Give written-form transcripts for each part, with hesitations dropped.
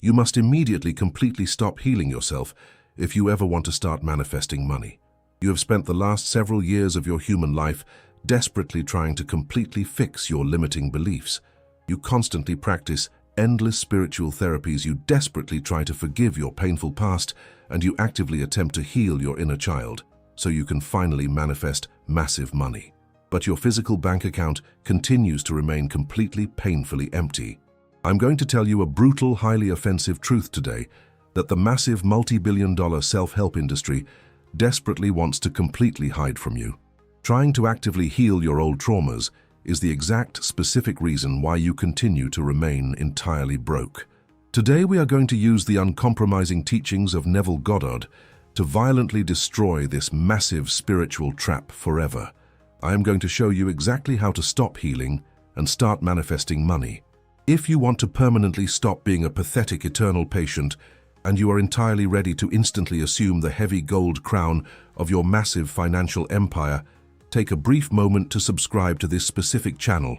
You must immediately completely stop healing yourself if you ever want to start manifesting money. You have spent the last several years of your human life desperately trying to completely fix your limiting beliefs. You constantly practice endless spiritual therapies, you desperately try to forgive your painful past, and you actively attempt to heal your inner child so you can finally manifest massive money. But your physical bank account continues to remain completely painfully empty. I'm going to tell you a brutal, highly offensive truth today, that the massive multi-billion-dollar self-help industry desperately wants to completely hide from you. Trying to actively heal your old traumas is the exact specific reason why you continue to remain entirely broke. Today we are going to use the uncompromising teachings of Neville Goddard to violently destroy this massive spiritual trap forever. I am going to show you exactly how to stop healing and start manifesting money. If you want to permanently stop being a pathetic eternal patient and you are entirely ready to instantly assume the heavy gold crown of your massive financial empire, take a brief moment to subscribe to this specific channel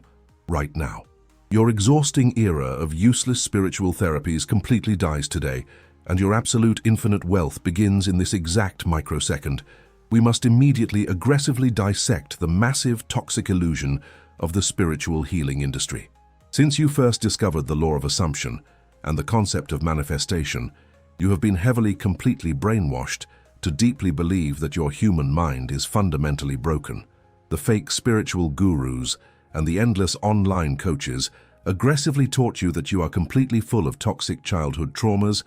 right now. Your exhausting era of useless spiritual therapies completely dies today, and your absolute infinite wealth begins in this exact microsecond. We must immediately aggressively dissect the massive toxic illusion of the spiritual healing industry. Since you first discovered the law of assumption and the concept of manifestation, you have been heavily, completely brainwashed to deeply believe that your human mind is fundamentally broken. The fake spiritual gurus and the endless online coaches aggressively taught you that you are completely full of toxic childhood traumas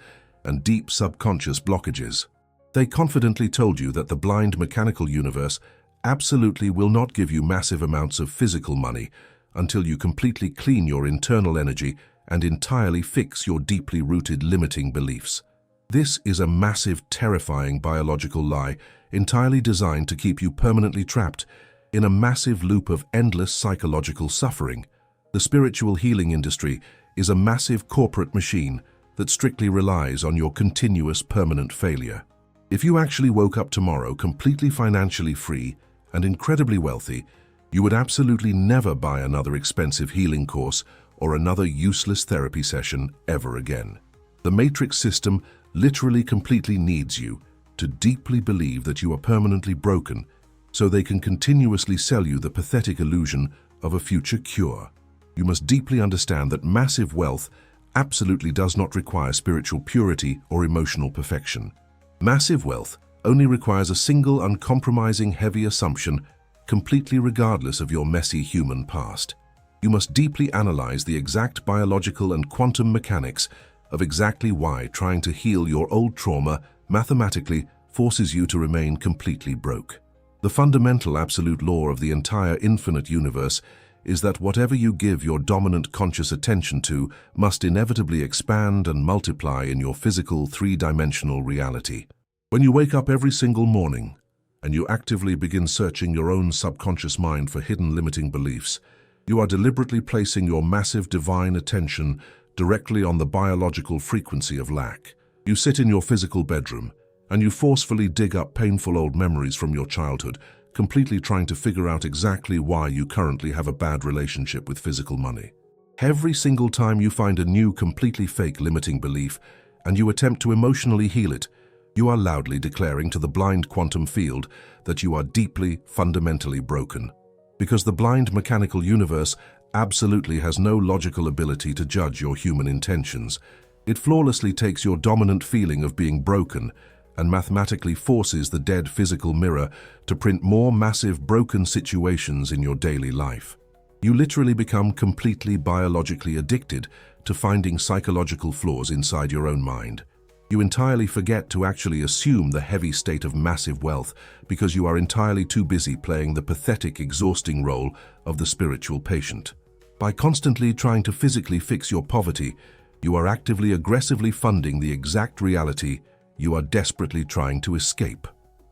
and deep subconscious blockages. They confidently told you that the blind mechanical universe absolutely will not give you massive amounts of physical money until you completely clean your internal energy and entirely fix your deeply rooted limiting beliefs. This is a massive, terrifying biological lie entirely designed to keep you permanently trapped in a massive loop of endless psychological suffering. The spiritual healing industry is a massive corporate machine that strictly relies on your continuous permanent failure. If you actually woke up tomorrow completely financially free and incredibly wealthy, you would absolutely never buy another expensive healing course or another useless therapy session ever again. The matrix system literally completely needs you to deeply believe that you are permanently broken so they can continuously sell you the pathetic illusion of a future cure. You must deeply understand that massive wealth absolutely does not require spiritual purity or emotional perfection. Massive wealth only requires a single uncompromising heavy assumption, completely regardless of your messy human past. You must deeply analyze the exact biological and quantum mechanics of exactly why trying to heal your old trauma mathematically forces you to remain completely broke. The fundamental absolute law of the entire infinite universe is that whatever you give your dominant conscious attention to must inevitably expand and multiply in your physical three-dimensional reality. When you wake up every single morning and you actively begin searching your own subconscious mind for hidden limiting beliefs, you are deliberately placing your massive divine attention directly on the biological frequency of lack. You sit in your physical bedroom and you forcefully dig up painful old memories from your childhood, completely trying to figure out exactly why you currently have a bad relationship with physical money. Every single time you find a new, completely fake limiting belief and you attempt to emotionally heal it, you are loudly declaring to the blind quantum field that you are deeply, fundamentally broken. Because the blind mechanical universe absolutely has no logical ability to judge your human intentions. It flawlessly takes your dominant feeling of being broken and mathematically forces the dead physical mirror to print more massive broken situations in your daily life. You literally become completely biologically addicted to finding psychological flaws inside your own mind. You entirely forget to actually assume the heavy state of massive wealth because you are entirely too busy playing the pathetic, exhausting role of the spiritual patient. By constantly trying to physically fix your poverty, you are actively, aggressively funding the exact reality you are desperately trying to escape.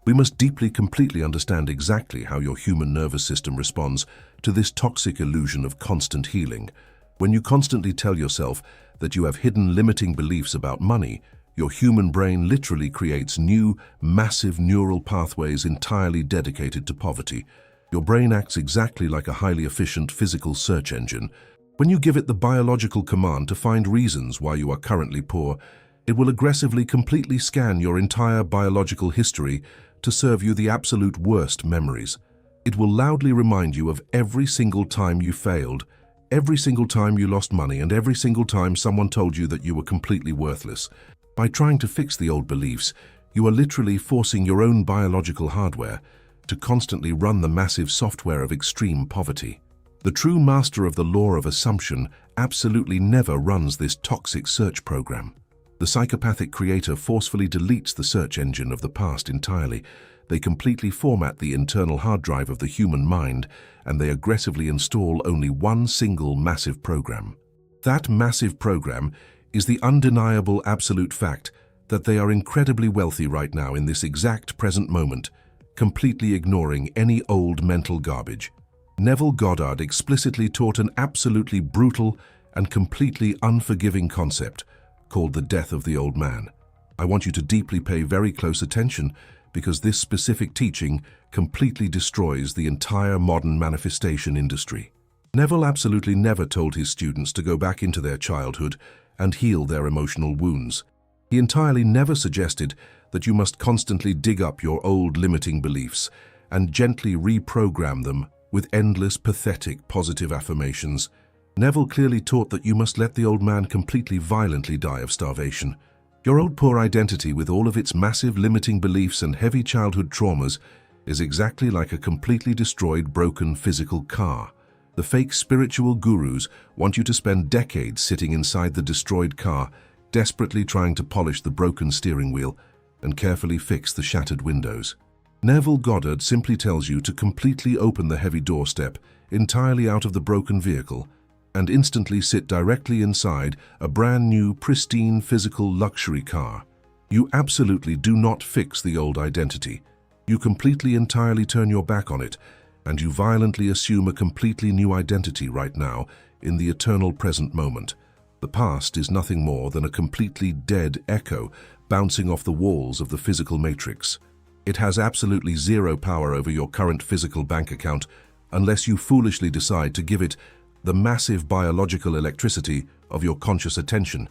We must deeply, completely understand exactly how your human nervous system responds to this toxic illusion of constant healing. When you constantly tell yourself that you have hidden limiting beliefs about money, your human brain literally creates new, massive neural pathways entirely dedicated to poverty. Your brain acts exactly like a highly efficient physical search engine, When you give it the biological command to find reasons why you are currently poor, it will aggressively completely scan your entire biological history to serve you the absolute worst memories. It will loudly remind you of every single time you failed, every single time you lost money, and every single time someone told you that you were completely worthless. By trying to fix the old beliefs, you are literally forcing your own biological hardware to constantly run the massive software of extreme poverty. The true master of the law of assumption absolutely never runs this toxic search program. The psychopathic creator forcefully deletes the search engine of the past entirely. They completely format the internal hard drive of the human mind, and they aggressively install only one single massive program. That massive program is the undeniable absolute fact that they are incredibly wealthy right now in this exact present moment, completely ignoring any old mental garbage. Neville Goddard explicitly taught an absolutely brutal and completely unforgiving concept called the death of the old man. I want you to deeply pay very close attention because this specific teaching completely destroys the entire modern manifestation industry. Neville absolutely never told his students to go back into their childhood and heal their emotional wounds. He entirely never suggested that you must constantly dig up your old limiting beliefs and gently reprogram them with endless, pathetic, positive affirmations. Neville clearly taught that you must let the old man completely violently die of starvation. Your old poor identity, with all of its massive limiting beliefs and heavy childhood traumas, is exactly like a completely destroyed, broken physical car. The fake spiritual gurus want you to spend decades sitting inside the destroyed car, desperately trying to polish the broken steering wheel and carefully fix the shattered windows. Neville Goddard simply tells you to completely open the heavy doorstep entirely out of the broken vehicle and instantly sit directly inside a brand new, pristine, physical luxury car. You absolutely do not fix the old identity. You completely entirely turn your back on it, and you violently assume a completely new identity right now in the eternal present moment. The past is nothing more than a completely dead echo bouncing off the walls of the physical matrix. It has absolutely zero power over your current physical bank account unless you foolishly decide to give it the massive biological electricity of your conscious attention.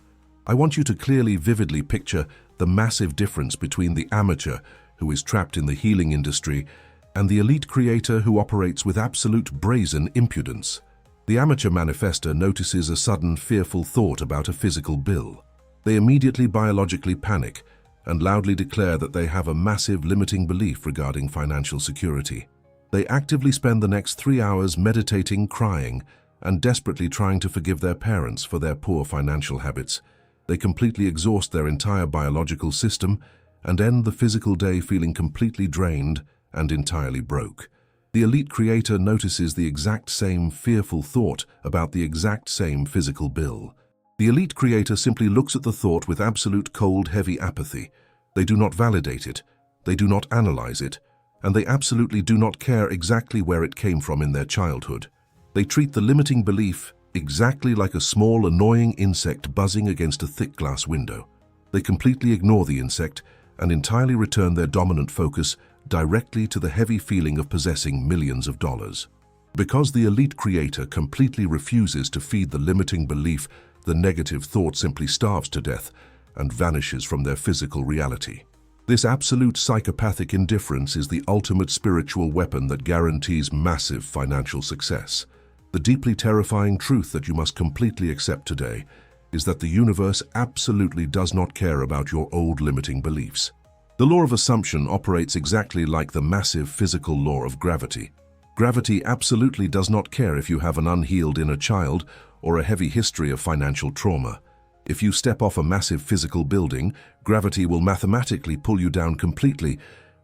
I want you to clearly, vividly picture the massive difference between the amateur who is trapped in the healing industry and the elite creator who operates with absolute brazen impudence. The amateur manifester notices a sudden fearful thought about a physical bill. They immediately biologically panic and loudly declare that they have a massive limiting belief regarding financial security. They actively spend the next 3 hours meditating, crying, and desperately trying to forgive their parents for their poor financial habits. They completely exhaust their entire biological system and end the physical day feeling completely drained and entirely broke. The elite creator notices the exact same fearful thought about the exact same physical bill. The elite creator simply looks at the thought with absolute cold, heavy apathy. They do not validate it, they do not analyze it, and they absolutely do not care exactly where it came from in their childhood. They treat the limiting belief exactly like a small, annoying insect buzzing against a thick glass window. They completely ignore the insect and entirely return their dominant focus directly to the heavy feeling of possessing millions of dollars. Because the elite creator completely refuses to feed the limiting belief, the negative thought simply starves to death and vanishes from their physical reality. This absolute psychopathic indifference is the ultimate spiritual weapon that guarantees massive financial success. The deeply terrifying truth that you must completely accept today is that the universe absolutely does not care about your old limiting beliefs. The law of assumption operates exactly like the massive physical law of gravity. Gravity absolutely does not care if you have an unhealed inner child or a heavy history of financial trauma. If you step off a massive physical building, gravity will mathematically pull you down completely,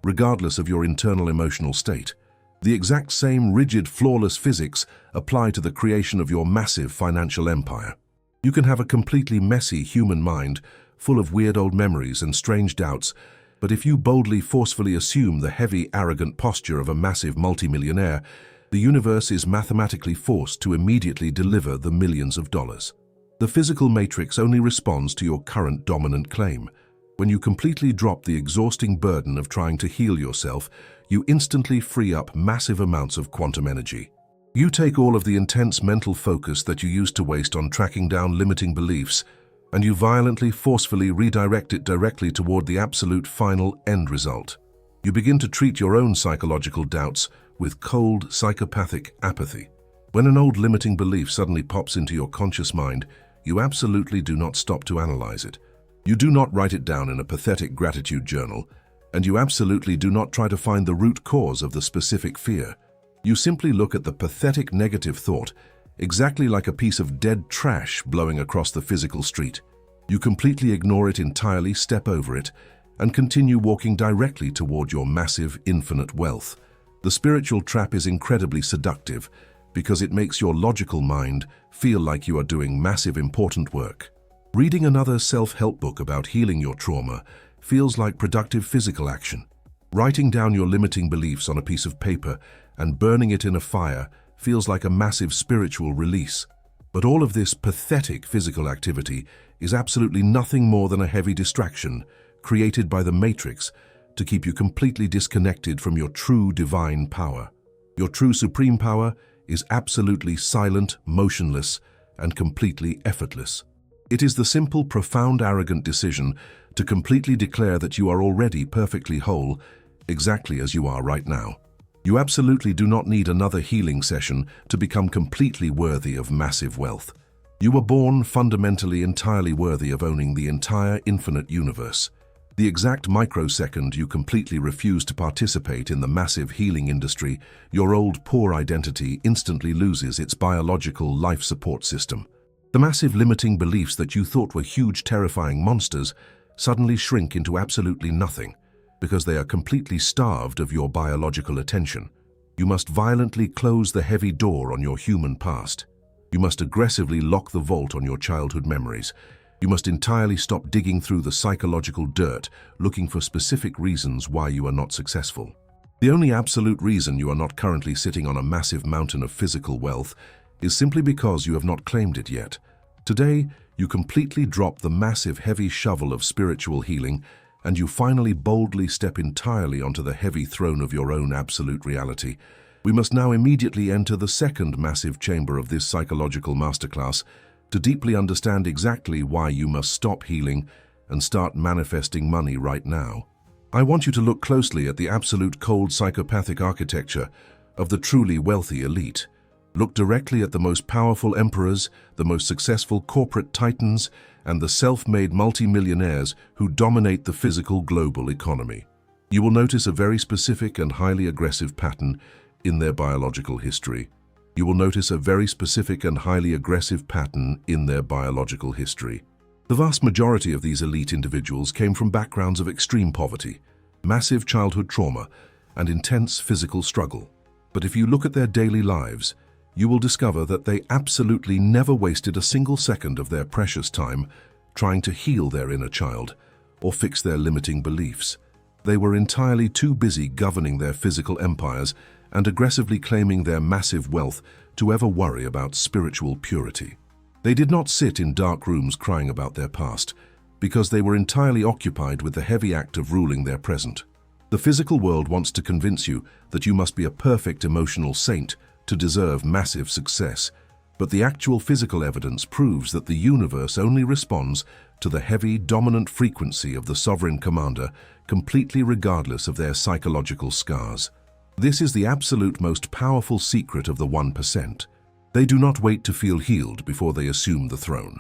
regardless of your internal emotional state. The exact same rigid, flawless physics apply to the creation of your massive financial empire. You can have a completely messy human mind, full of weird old memories and strange doubts, but if you boldly, forcefully assume the heavy, arrogant posture of a massive multimillionaire, the universe is mathematically forced to immediately deliver the millions of dollars. The physical matrix only responds to your current dominant claim. When you completely drop the exhausting burden of trying to heal yourself, you instantly free up massive amounts of quantum energy. You take all of the intense mental focus that you used to waste on tracking down limiting beliefs, and you violently, forcefully redirect it directly toward the absolute final end result. You begin to treat your own psychological doubts with cold, psychopathic apathy. When an old limiting belief suddenly pops into your conscious mind, you absolutely do not stop to analyze it. You do not write it down in a pathetic gratitude journal, and you absolutely do not try to find the root cause of the specific fear. You simply look at the pathetic negative thought, exactly like a piece of dead trash blowing across the physical street. You completely ignore it entirely, step over it, and continue walking directly toward your massive, infinite wealth. The spiritual trap is incredibly seductive because it makes your logical mind feel like you are doing massive, important work. Reading another self-help book about healing your trauma feels like productive physical action. Writing down your limiting beliefs on a piece of paper and burning it in a fire feels like a massive spiritual release. But all of this pathetic physical activity is absolutely nothing more than a heavy distraction created by the Matrix to keep you completely disconnected from your true divine power. Your true supreme power is absolutely silent, motionless, and completely effortless. It is the simple, profound, arrogant decision to completely declare that you are already perfectly whole, exactly as you are right now. You absolutely do not need another healing session to become completely worthy of massive wealth. You were born fundamentally entirely worthy of owning the entire infinite universe. The exact microsecond you completely refuse to participate in the massive healing industry, your old poor identity instantly loses its biological life support system. The massive limiting beliefs that you thought were huge, terrifying monsters suddenly shrink into absolutely nothing because they are completely starved of your biological attention. You must violently close the heavy door on your human past. You must aggressively lock the vault on your childhood memories. You must entirely stop digging through the psychological dirt, looking for specific reasons why you are not successful. The only absolute reason you are not currently sitting on a massive mountain of physical wealth is simply because you have not claimed it yet. Today, you completely drop the massive heavy shovel of spiritual healing, and you finally boldly step entirely onto the heavy throne of your own absolute reality. We must now immediately enter the second massive chamber of this psychological masterclass to deeply understand exactly why you must stop healing and start manifesting money right now. I want you to look closely at the absolute cold psychopathic architecture of the truly wealthy elite. Look directly at the most powerful emperors, the most successful corporate titans, and the self-made multimillionaires who dominate the physical global economy. You will notice a very specific and highly aggressive pattern in their biological history. You will notice a very specific and highly aggressive pattern in their biological history. The vast majority of these elite individuals came from backgrounds of extreme poverty, massive childhood trauma, and intense physical struggle. But if you look at their daily lives, you will discover that they absolutely never wasted a single second of their precious time trying to heal their inner child or fix their limiting beliefs. They were entirely too busy governing their physical empires and aggressively claiming their massive wealth to ever worry about spiritual purity. They did not sit in dark rooms crying about their past, because they were entirely occupied with the heavy act of ruling their present. The physical world wants to convince you that you must be a perfect emotional saint to deserve massive success, but the actual physical evidence proves that the universe only responds to the heavy, dominant frequency of the sovereign commander, completely regardless of their psychological scars. This is the absolute most powerful secret of the 1%. They do not wait to feel healed before they assume the throne.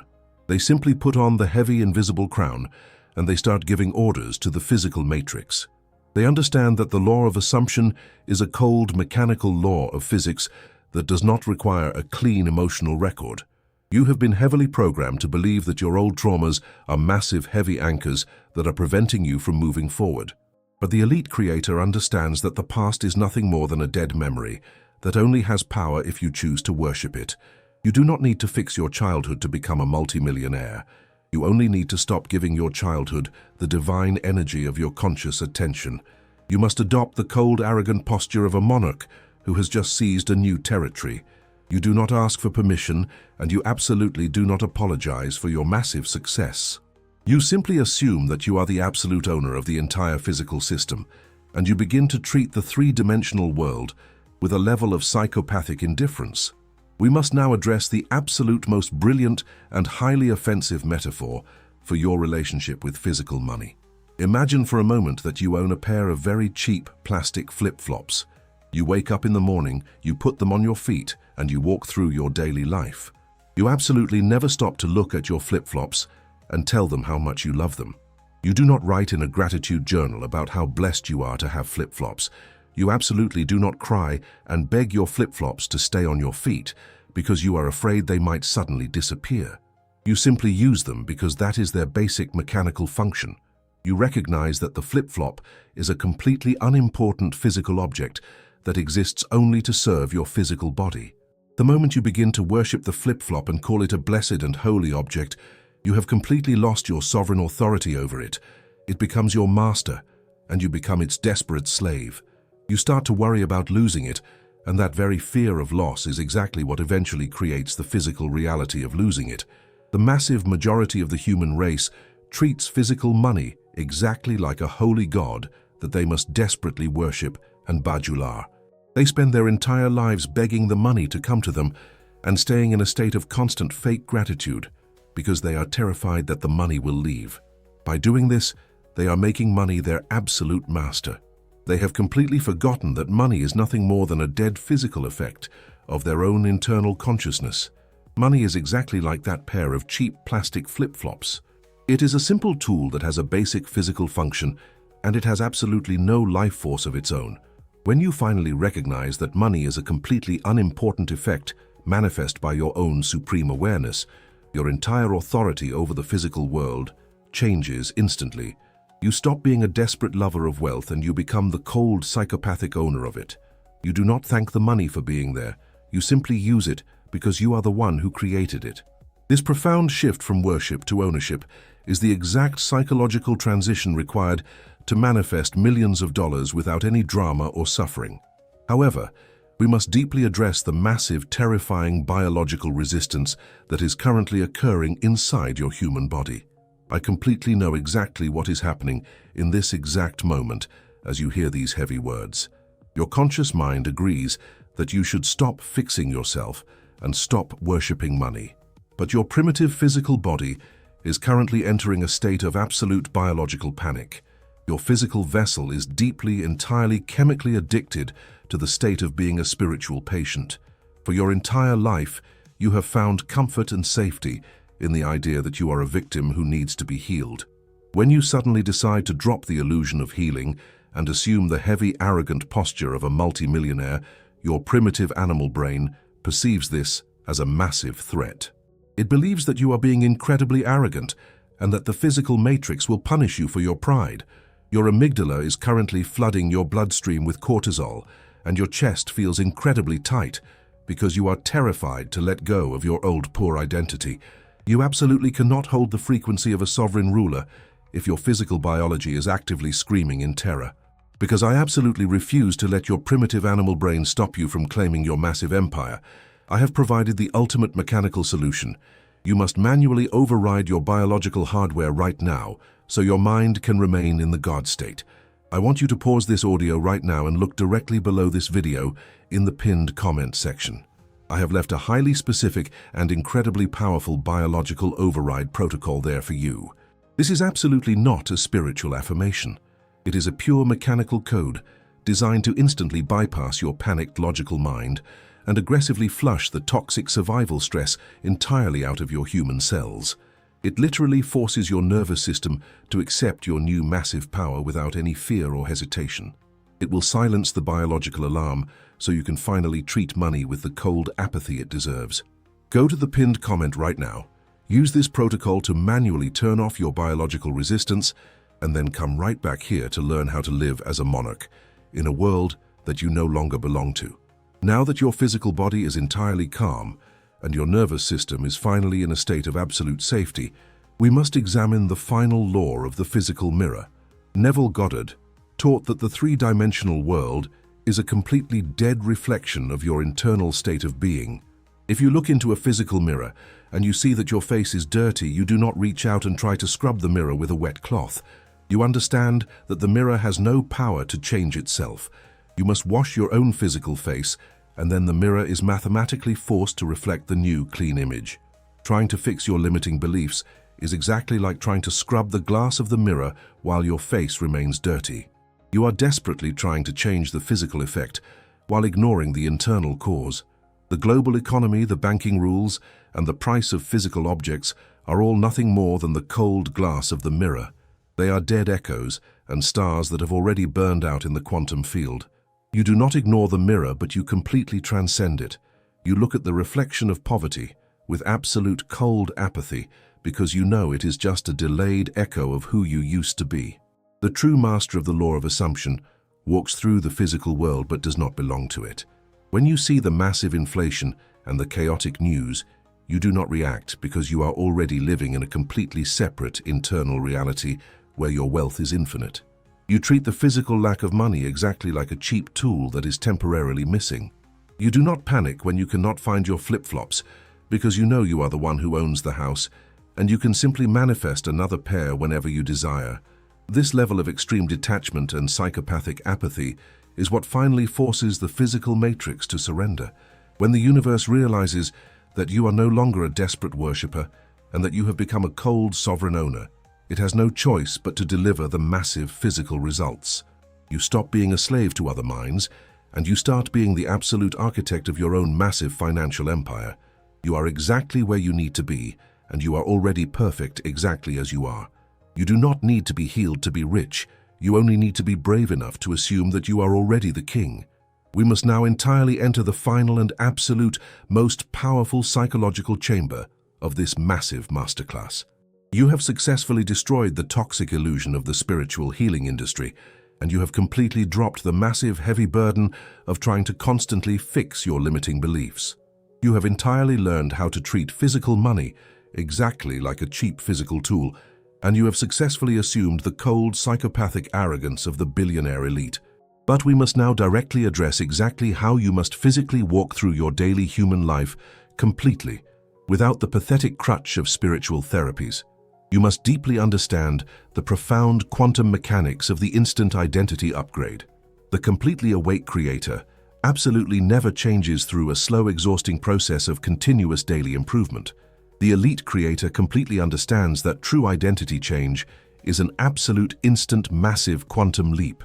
They simply put on the heavy, invisible crown, and they start giving orders to the physical matrix. They understand that the law of assumption is a cold, mechanical law of physics that does not require a clean emotional record. You have been heavily programmed to believe that your old traumas are massive, heavy anchors that are preventing you from moving forward. But the elite creator understands that the past is nothing more than a dead memory that only has power if you choose to worship it. You do not need to fix your childhood to become a multimillionaire. You only need to stop giving your childhood the divine energy of your conscious attention. You must adopt the cold, arrogant posture of a monarch who has just seized a new territory. You do not ask for permission, and you absolutely do not apologize for your massive success. You simply assume that you are the absolute owner of the entire physical system, and you begin to treat the three-dimensional world with a level of psychopathic indifference. We must now address the absolute most brilliant and highly offensive metaphor for your relationship with physical money. Imagine for a moment that you own a pair of very cheap plastic flip-flops. You wake up in the morning, you put them on your feet, and you walk through your daily life. You absolutely never stop to look at your flip-flops and tell them how much you love them. You do not write in a gratitude journal about how blessed you are to have flip-flops. You absolutely do not cry and beg your flip-flops to stay on your feet because you are afraid they might suddenly disappear. You simply use them because that is their basic mechanical function. You recognize that the flip-flop is a completely unimportant physical object that exists only to serve your physical body. The moment you begin to worship the flip-flop and call it a blessed and holy object, you have completely lost your sovereign authority over it. It becomes your master, and you become its desperate slave. You start to worry about losing it, and that very fear of loss is exactly what eventually creates the physical reality of losing it. The massive majority of the human race treats physical money exactly like a holy god that they must desperately worship and bajular. They spend their entire lives begging the money to come to them and staying in a state of constant fake gratitude because they are terrified that the money will leave. By doing this, they are making money their absolute master. They have completely forgotten that money is nothing more than a dead physical effect of their own internal consciousness. Money is exactly like that pair of cheap plastic flip-flops. It is a simple tool that has a basic physical function, and it has absolutely no life force of its own. When you finally recognize that money is a completely unimportant effect manifest by your own supreme awareness, your entire authority over the physical world changes instantly. You stop being a desperate lover of wealth and you become the cold, psychopathic owner of it. You do not thank the money for being there. You simply use it because you are the one who created it. This profound shift from worship to ownership is the exact psychological transition required to manifest millions of dollars without any drama or suffering. However, we must deeply address the massive, terrifying biological resistance that is currently occurring inside your human body. I completely know exactly what is happening in this exact moment as you hear these heavy words. Your conscious mind agrees that you should stop fixing yourself and stop worshipping money. But your primitive physical body is currently entering a state of absolute biological panic. Your physical vessel is deeply, entirely chemically addicted to the state of being a spiritual patient. For your entire life, you have found comfort and safety in the idea that you are a victim who needs to be healed. When you suddenly decide to drop the illusion of healing and assume the heavy, arrogant posture of a multimillionaire, your primitive animal brain perceives this as a massive threat. It believes that you are being incredibly arrogant and that the physical matrix will punish you for your pride. Your amygdala is currently flooding your bloodstream with cortisol, and your chest feels incredibly tight because you are terrified to let go of your old poor identity. You absolutely cannot hold the frequency of a sovereign ruler if your physical biology is actively screaming in terror. Because I absolutely refuse to let your primitive animal brain stop you from claiming your massive empire, I have provided the ultimate mechanical solution. You must manually override your biological hardware right now so your mind can remain in the God state. I want you to pause this audio right now and look directly below this video in the pinned comment section. I have left a highly specific and incredibly powerful biological override protocol there for you. This is absolutely not a spiritual affirmation. It is a pure mechanical code designed to instantly bypass your panicked logical mind and aggressively flush the toxic survival stress entirely out of your human cells. It literally forces your nervous system to accept your new massive power without any fear or hesitation. It will silence the biological alarm so you can finally treat money with the cold apathy it deserves. Go to the pinned comment right now. Use this protocol to manually turn off your biological resistance and then come right back here to learn how to live as a monarch in a world that you no longer belong to. Now that your physical body is entirely calm and your nervous system is finally in a state of absolute safety, we must examine the final law of the physical mirror. Neville Goddard taught that the three-dimensional world is a completely dead reflection of your internal state of being. If you look into a physical mirror and you see that your face is dirty, you do not reach out and try to scrub the mirror with a wet cloth. You understand that the mirror has no power to change itself. You must wash your own physical face, and then the mirror is mathematically forced to reflect the new, clean image. Trying to fix your limiting beliefs is exactly like trying to scrub the glass of the mirror while your face remains dirty. You are desperately trying to change the physical effect while ignoring the internal cause. The global economy, the banking rules, and the price of physical objects are all nothing more than the cold glass of the mirror. They are dead echoes and stars that have already burned out in the quantum field. You do not ignore the mirror, but you completely transcend it. You look at the reflection of poverty with absolute cold apathy because you know it is just a delayed echo of who you used to be. The true master of the law of assumption walks through the physical world but does not belong to it. When you see the massive inflation and the chaotic news, you do not react because you are already living in a completely separate internal reality where your wealth is infinite. You treat the physical lack of money exactly like a cheap tool that is temporarily missing. You do not panic when you cannot find your flip-flops because you know you are the one who owns the house, and you can simply manifest another pair whenever you desire. This level of extreme detachment and psychopathic apathy is what finally forces the physical matrix to surrender. When the universe realizes that you are no longer a desperate worshipper and that you have become a cold, sovereign owner, it has no choice but to deliver the massive physical results. You stop being a slave to other minds, and you start being the absolute architect of your own massive financial empire. You are exactly where you need to be, and you are already perfect exactly as you are. You do not need to be healed to be rich. You only need to be brave enough to assume that you are already the king. We must now entirely enter the final and absolute, most powerful psychological chamber of this massive masterclass. You have successfully destroyed the toxic illusion of the spiritual healing industry, and you have completely dropped the massive, heavy burden of trying to constantly fix your limiting beliefs. You have entirely learned how to treat physical money exactly like a cheap physical tool, and you have successfully assumed the cold, psychopathic arrogance of the billionaire elite. But we must now directly address exactly how you must physically walk through your daily human life completely, without the pathetic crutch of spiritual therapies. You must deeply understand the profound quantum mechanics of the instant identity upgrade. The completely awake creator absolutely never changes through a slow, exhausting process of continuous daily improvement. The elite creator completely understands that true identity change is an absolute, instant, massive quantum leap.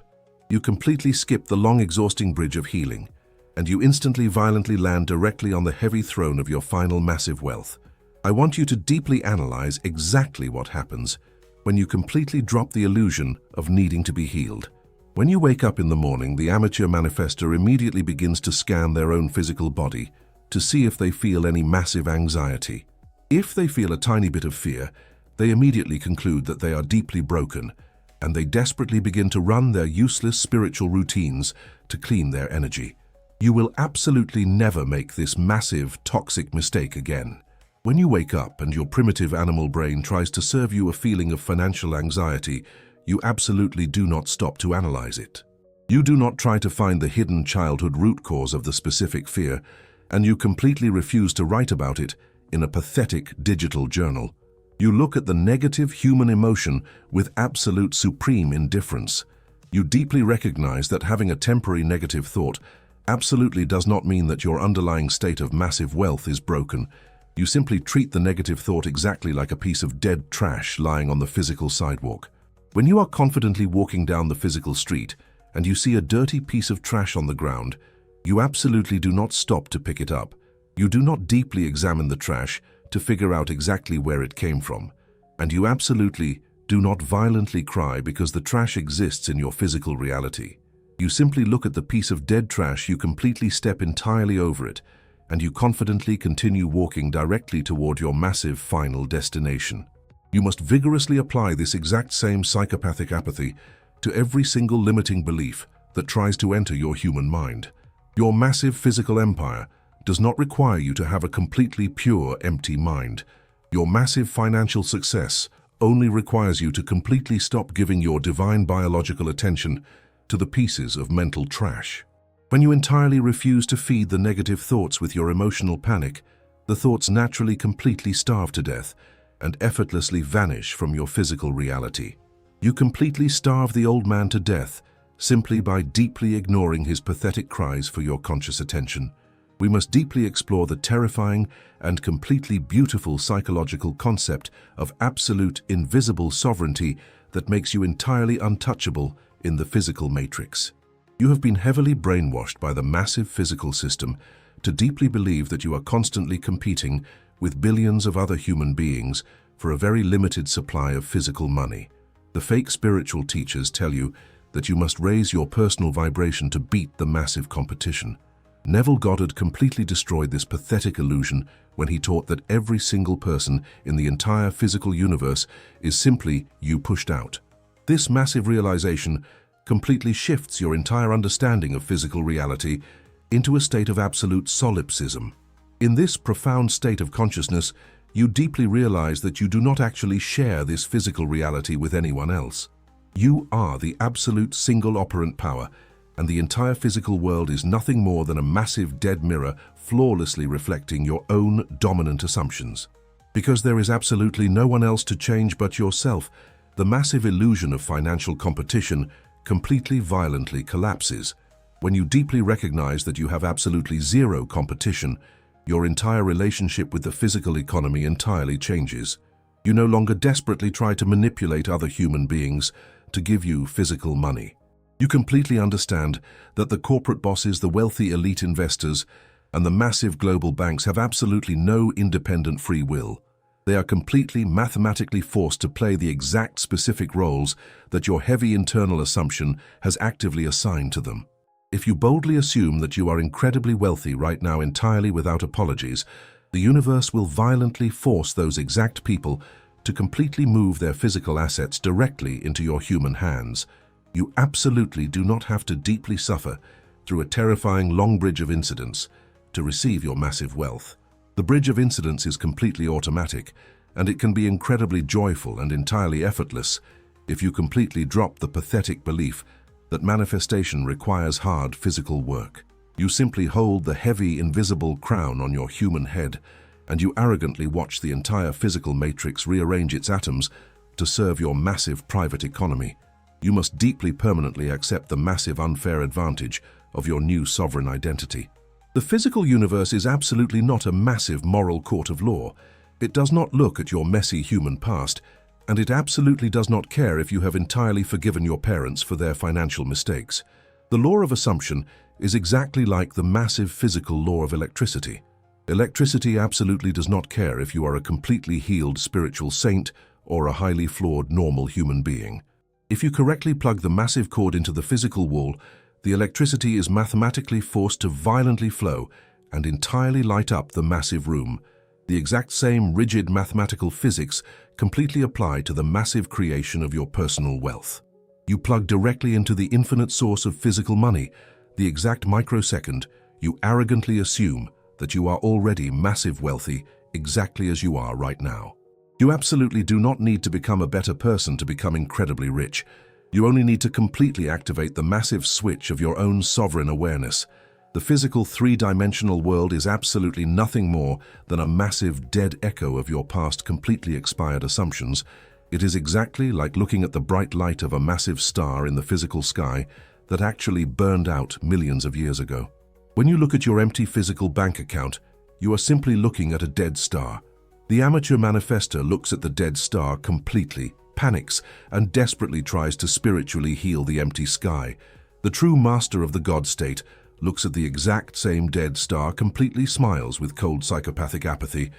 You completely skip the long, exhausting bridge of healing, and you instantly, violently land directly on the heavy throne of your final massive wealth. I want you to deeply analyze exactly what happens when you completely drop the illusion of needing to be healed. When you wake up in the morning, the amateur manifestor immediately begins to scan their own physical body to see if they feel any massive anxiety. If they feel a tiny bit of fear, they immediately conclude that they are deeply broken, and they desperately begin to run their useless spiritual routines to clean their energy. You will absolutely never make this massive, toxic mistake again. When you wake up and your primitive animal brain tries to serve you a feeling of financial anxiety, you absolutely do not stop to analyze it. You do not try to find the hidden childhood root cause of the specific fear, and you completely refuse to write about it in a pathetic digital journal. You look at the negative human emotion with absolute supreme indifference. You deeply recognize that having a temporary negative thought absolutely does not mean that your underlying state of massive wealth is broken. You simply treat the negative thought exactly like a piece of dead trash lying on the physical sidewalk. When you are confidently walking down the physical street and you see a dirty piece of trash on the ground, you absolutely do not stop to pick it up. You do not deeply examine the trash to figure out exactly where it came from. And you absolutely do not violently cry because the trash exists in your physical reality. You simply look at the piece of dead trash, you completely step entirely over it, and you confidently continue walking directly toward your massive final destination. You must vigorously apply this exact same psychopathic apathy to every single limiting belief that tries to enter your human mind. Your massive physical empire does not require you to have a completely pure, empty mind. Your massive financial success only requires you to completely stop giving your divine biological attention to the pieces of mental trash. When you entirely refuse to feed the negative thoughts with your emotional panic, the thoughts naturally completely starve to death and effortlessly vanish from your physical reality. You completely starve the old man to death, simply by deeply ignoring his pathetic cries for your conscious attention. We must deeply explore the terrifying and completely beautiful psychological concept of absolute invisible sovereignty that makes you entirely untouchable in the physical matrix. You have been heavily brainwashed by the massive physical system to deeply believe that you are constantly competing with billions of other human beings for a very limited supply of physical money. The fake spiritual teachers tell you that you must raise your personal vibration to beat the massive competition. Neville Goddard completely destroyed this pathetic illusion when he taught that every single person in the entire physical universe is simply you pushed out. This massive realization completely shifts your entire understanding of physical reality into a state of absolute solipsism. In this profound state of consciousness, you deeply realize that you do not actually share this physical reality with anyone else. You are the absolute single operant power, and the entire physical world is nothing more than a massive dead mirror flawlessly reflecting your own dominant assumptions. Because there is absolutely no one else to change but yourself, the massive illusion of financial competition completely violently collapses. When you deeply recognize that you have absolutely zero competition, your entire relationship with the physical economy entirely changes. You no longer desperately try to manipulate other human beings to give you physical money. You completely understand that the corporate bosses, the wealthy elite investors, and the massive global banks have absolutely no independent free will. They are completely mathematically forced to play the exact specific roles that your heavy internal assumption has actively assigned to them. If you boldly assume that you are incredibly wealthy right now entirely without apologies, the universe will violently force those exact people to completely move their physical assets directly into your human hands. You absolutely do not have to deeply suffer through a terrifying long bridge of incidents to receive your massive wealth. The bridge of incidents is completely automatic, and it can be incredibly joyful and entirely effortless if you completely drop the pathetic belief that manifestation requires hard physical work. You simply hold the heavy, invisible crown on your human head, and you arrogantly watch the entire physical matrix rearrange its atoms to serve your massive private economy. You must deeply permanently accept the massive unfair advantage of your new sovereign identity. The physical universe is absolutely not a massive moral court of law. It does not look at your messy human past, and it absolutely does not care if you have entirely forgiven your parents for their financial mistakes. The law of assumption is exactly like the massive physical law of electricity. Electricity absolutely does not care if you are a completely healed spiritual saint or a highly flawed normal human being. If you correctly plug the massive cord into the physical wall, the electricity is mathematically forced to violently flow and entirely light up the massive room. The exact same rigid mathematical physics completely apply to the massive creation of your personal wealth. You plug directly into the infinite source of physical money. The exact microsecond, you arrogantly assume that you are already massive wealthy exactly as you are right now. You absolutely do not need to become a better person to become incredibly rich. You only need to completely activate the massive switch of your own sovereign awareness. The physical three-dimensional world is absolutely nothing more than a massive dead echo of your past completely expired assumptions. It is exactly like looking at the bright light of a massive star in the physical sky that actually burned out millions of years ago. When you look at your empty physical bank account, you are simply looking at a dead star. The amateur manifestor looks at the dead star completely, panics, and desperately tries to spiritually heal the empty sky. The true master of the God state looks at the exact same dead star, completely smiles with cold psychopathic apathy,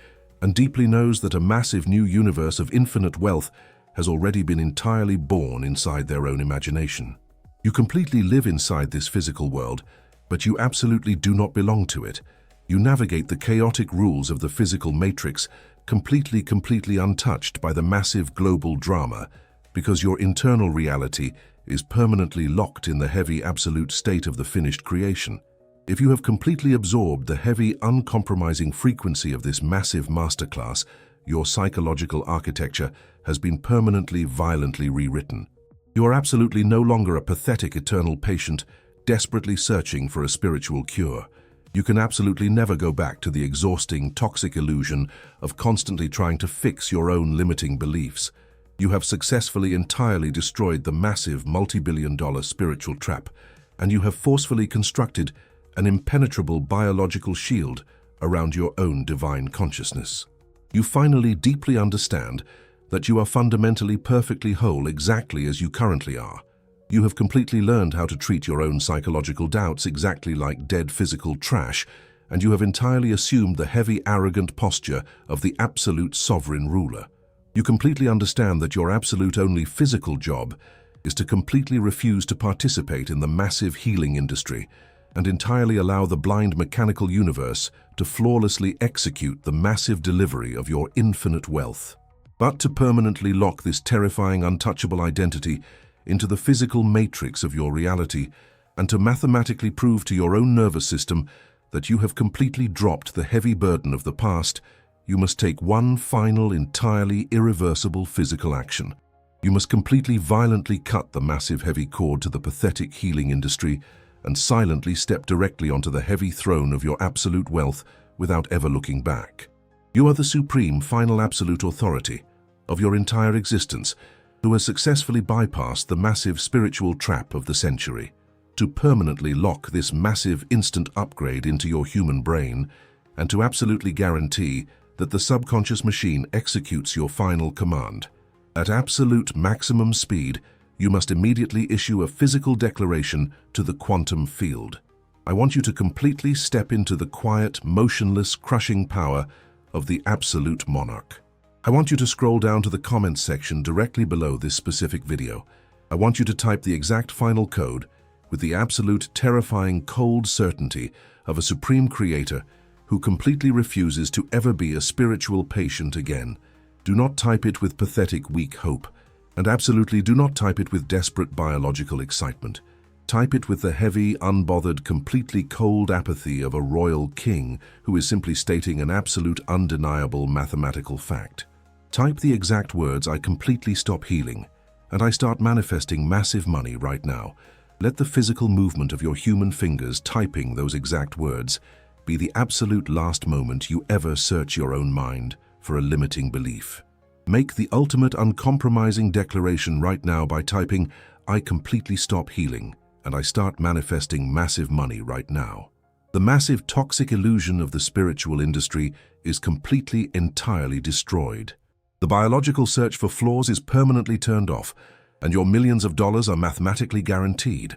and deeply knows that a massive new universe of infinite wealth has already been entirely born inside their own imagination. You completely live inside this physical world, but you absolutely do not belong to it. You navigate the chaotic rules of the physical matrix completely untouched by the massive global drama, because your internal reality is permanently locked in the heavy absolute state of the finished creation. If you have completely absorbed the heavy, uncompromising frequency of this massive masterclass, your psychological architecture has been permanently, violently rewritten. You are absolutely no longer a pathetic eternal patient, desperately searching for a spiritual cure. You can absolutely never go back to the exhausting, toxic illusion of constantly trying to fix your own limiting beliefs. You have successfully entirely destroyed the massive multi-billion-dollar spiritual trap, and you have forcefully constructed an impenetrable biological shield around your own divine consciousness. You finally deeply understand that you are fundamentally perfectly whole exactly as you currently are. You have completely learned how to treat your own psychological doubts exactly like dead physical trash, and you have entirely assumed the heavy, arrogant posture of the absolute sovereign ruler. You completely understand that your absolute only physical job is to completely refuse to participate in the massive healing industry and entirely allow the blind mechanical universe to flawlessly execute the massive delivery of your infinite wealth. But to permanently lock this terrifying, untouchable identity into the physical matrix of your reality, and to mathematically prove to your own nervous system that you have completely dropped the heavy burden of the past, you must take one final, entirely irreversible physical action. You must completely violently cut the massive heavy cord to the pathetic healing industry and silently step directly onto the heavy throne of your absolute wealth without ever looking back. You are the supreme, final absolute authority of your entire existence, who has successfully bypassed the massive spiritual trap of the century. To permanently lock this massive instant upgrade into your human brain, and to absolutely guarantee that the subconscious machine executes your final command. At absolute maximum speed, you must immediately issue a physical declaration to the quantum field. I want you to completely step into the quiet, motionless, crushing power of the absolute monarch. I want you to scroll down to the comments section directly below this specific video. I want you to type the exact final code with the absolute, terrifying, cold certainty of a supreme creator who completely refuses to ever be a spiritual patient again. Do not type it with pathetic, weak hope, and absolutely do not type it with desperate biological excitement. Type it with the heavy, unbothered, completely cold apathy of a royal king who is simply stating an absolute, undeniable mathematical fact. Type the exact words, "I completely stop healing, and I start manifesting massive money right now." Let the physical movement of your human fingers typing those exact words be the absolute last moment you ever search your own mind for a limiting belief. Make the ultimate uncompromising declaration right now by typing, "I completely stop healing, and I start manifesting massive money right now." The massive toxic illusion of the spiritual industry is completely, entirely destroyed. The biological search for flaws is permanently turned off, and your millions of dollars are mathematically guaranteed.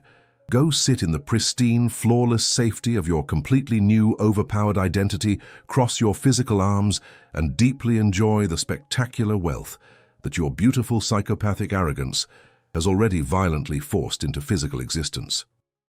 Go sit in the pristine, flawless safety of your completely new, overpowered identity, cross your physical arms, and deeply enjoy the spectacular wealth that your beautiful psychopathic arrogance has already violently forced into physical existence.